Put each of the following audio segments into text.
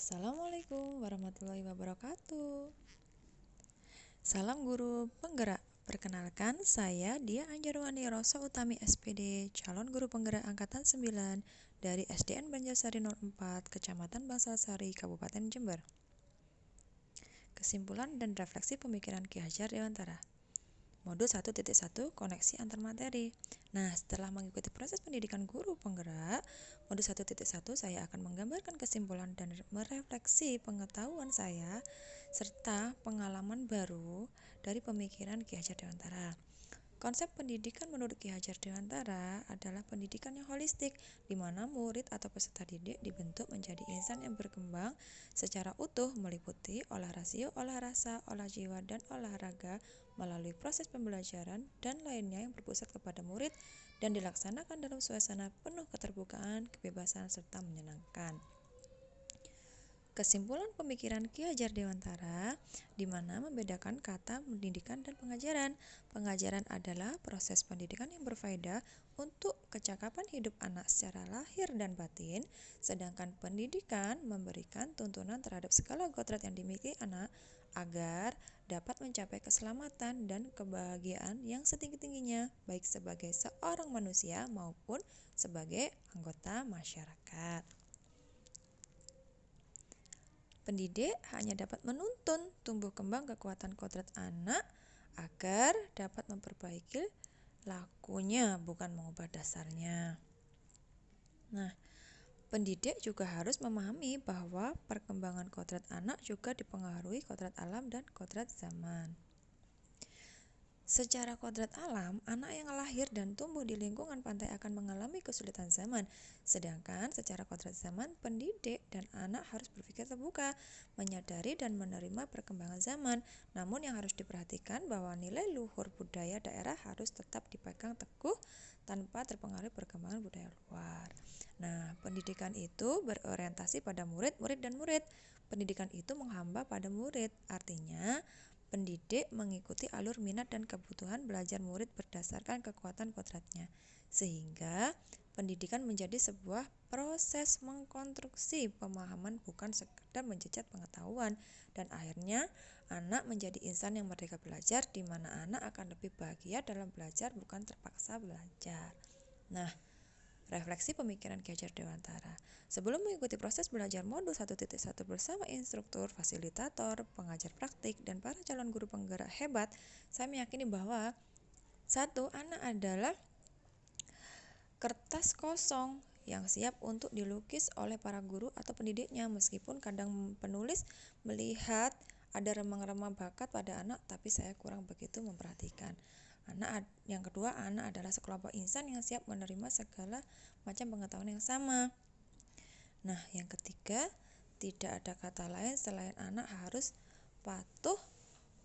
Assalamualaikum warahmatullahi wabarakatuh. Salam guru penggerak. Perkenalkan, saya Dia Anjarwani Rosa Utami SPD, calon guru penggerak angkatan 9 dari SDN Banjarsari 04, Kecamatan Bangsalsari, Kabupaten Jember. Kesimpulan dan refleksi pemikiran Ki Hajar Dewantara. Modul 1.1 Koneksi antar materi. Nah, setelah mengikuti proses pendidikan guru penggerak, modul 1.1 saya akan menggambarkan kesimpulan dan merefleksi pengetahuan saya serta pengalaman baru dari pemikiran Ki Hajar Dewantara. Konsep pendidikan menurut Ki Hajar Dewantara adalah pendidikan yang holistik, di mana murid atau peserta didik dibentuk menjadi insan yang berkembang secara utuh, meliputi olah rasio, olah rasa, olah jiwa, dan olahraga melalui proses pembelajaran dan lainnya yang berpusat kepada murid dan dilaksanakan dalam suasana penuh keterbukaan, kebebasan, serta menyenangkan. Kesimpulan pemikiran Ki Hajar Dewantara di mana membedakan kata pendidikan dan pengajaran. Pengajaran adalah proses pendidikan yang berfaedah untuk kecakapan hidup anak secara lahir dan batin, sedangkan pendidikan memberikan tuntunan terhadap segala kodrat yang dimiliki anak agar dapat mencapai keselamatan dan kebahagiaan yang setinggi-tingginya, baik sebagai seorang manusia maupun sebagai anggota masyarakat. Pendidik hanya dapat menuntun tumbuh kembang kekuatan kodrat anak agar dapat memperbaiki lakunya, bukan mengubah dasarnya. Nah, pendidik juga harus memahami bahwa perkembangan kodrat anak juga dipengaruhi kodrat alam dan kodrat zaman. Secara kodrat alam, anak yang lahir dan tumbuh di lingkungan pantai akan mengalami kesulitan zaman. Sedangkan secara kodrat zaman, pendidik dan anak harus berpikir terbuka, menyadari dan menerima perkembangan zaman. Namun yang harus diperhatikan bahwa nilai luhur budaya daerah harus tetap dipegang teguh tanpa terpengaruh perkembangan budaya luar. Nah, pendidikan itu berorientasi pada murid dan murid. Pendidikan itu menghamba pada murid, artinya pendidik mengikuti alur minat dan kebutuhan belajar murid berdasarkan kekuatan kodratnya, sehingga pendidikan menjadi sebuah proses mengkonstruksi pemahaman, bukan sekedar mencecat pengetahuan, dan akhirnya anak menjadi insan yang merdeka belajar, di mana anak akan lebih bahagia dalam belajar, bukan terpaksa belajar. Nah, refleksi pemikiran Ki Hajar Dewantara. Sebelum mengikuti proses belajar modul 1.1 bersama instruktur, fasilitator, pengajar praktik, dan para calon guru penggerak hebat, saya meyakini bahwa satu anak adalah kertas kosong yang siap untuk dilukis oleh para guru atau pendidiknya, meskipun kadang penulis melihat ada remang-remang bakat pada anak, tapi saya kurang begitu memperhatikan. Yang kedua, anak adalah sekelompok insan yang siap menerima segala macam pengetahuan yang sama. Nah, yang ketiga, tidak ada kata lain selain anak harus patuh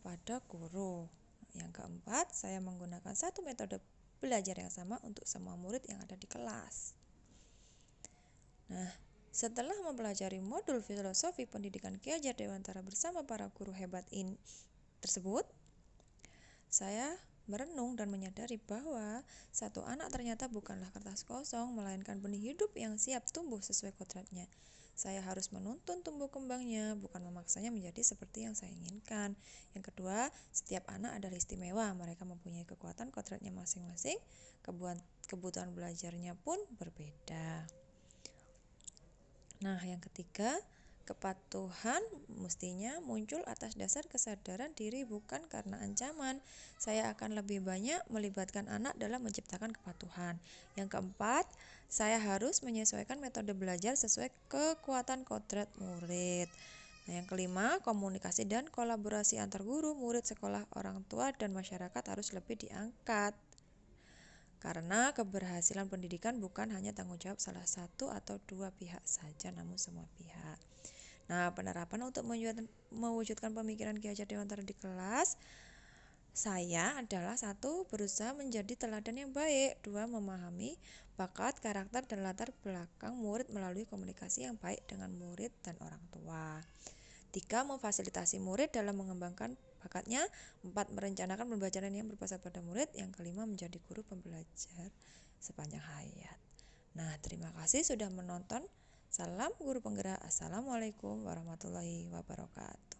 pada guru. Yang keempat, saya menggunakan satu metode belajar yang sama untuk semua murid yang ada di kelas. Nah, setelah mempelajari modul filosofi pendidikan Ki Hajar Dewantara bersama para guru hebat tersebut, saya merenung dan menyadari bahwa satu anak ternyata bukanlah kertas kosong, melainkan benih hidup yang siap tumbuh sesuai kodratnya. Saya harus menuntun tumbuh kembangnya, bukan memaksanya menjadi seperti yang saya inginkan. Yang kedua, setiap anak adalah istimewa. Mereka mempunyai kekuatan kodratnya masing-masing, kebutuhan belajarnya pun berbeda. Nah, yang ketiga, kepatuhan mestinya muncul atas dasar kesadaran diri, bukan karena ancaman. Saya akan lebih banyak melibatkan anak dalam menciptakan kepatuhan. Yang keempat, saya harus menyesuaikan metode belajar sesuai kekuatan kodrat murid. Nah, yang kelima, komunikasi dan kolaborasi antar guru, murid, sekolah, orang tua, dan masyarakat harus lebih diangkat. Karena keberhasilan pendidikan bukan hanya tanggung jawab salah satu atau dua pihak saja, namun semua pihak. Nah, penerapan untuk mewujudkan pemikiran Ki Hajar Dewantara di kelas saya adalah: 1. Berusaha menjadi teladan yang baik. 2. Memahami bakat, karakter, dan latar belakang murid melalui komunikasi yang baik dengan murid dan orang tua. 3. Memfasilitasi murid dalam mengembangkan bakatnya. 4. Merencanakan pembelajaran yang berpusat pada murid. Yang kelima, menjadi guru pembelajar sepanjang hayat. Nah, terima kasih sudah menonton Salam guru penggerak. Assalamualaikum warahmatullahi wabarakatuh.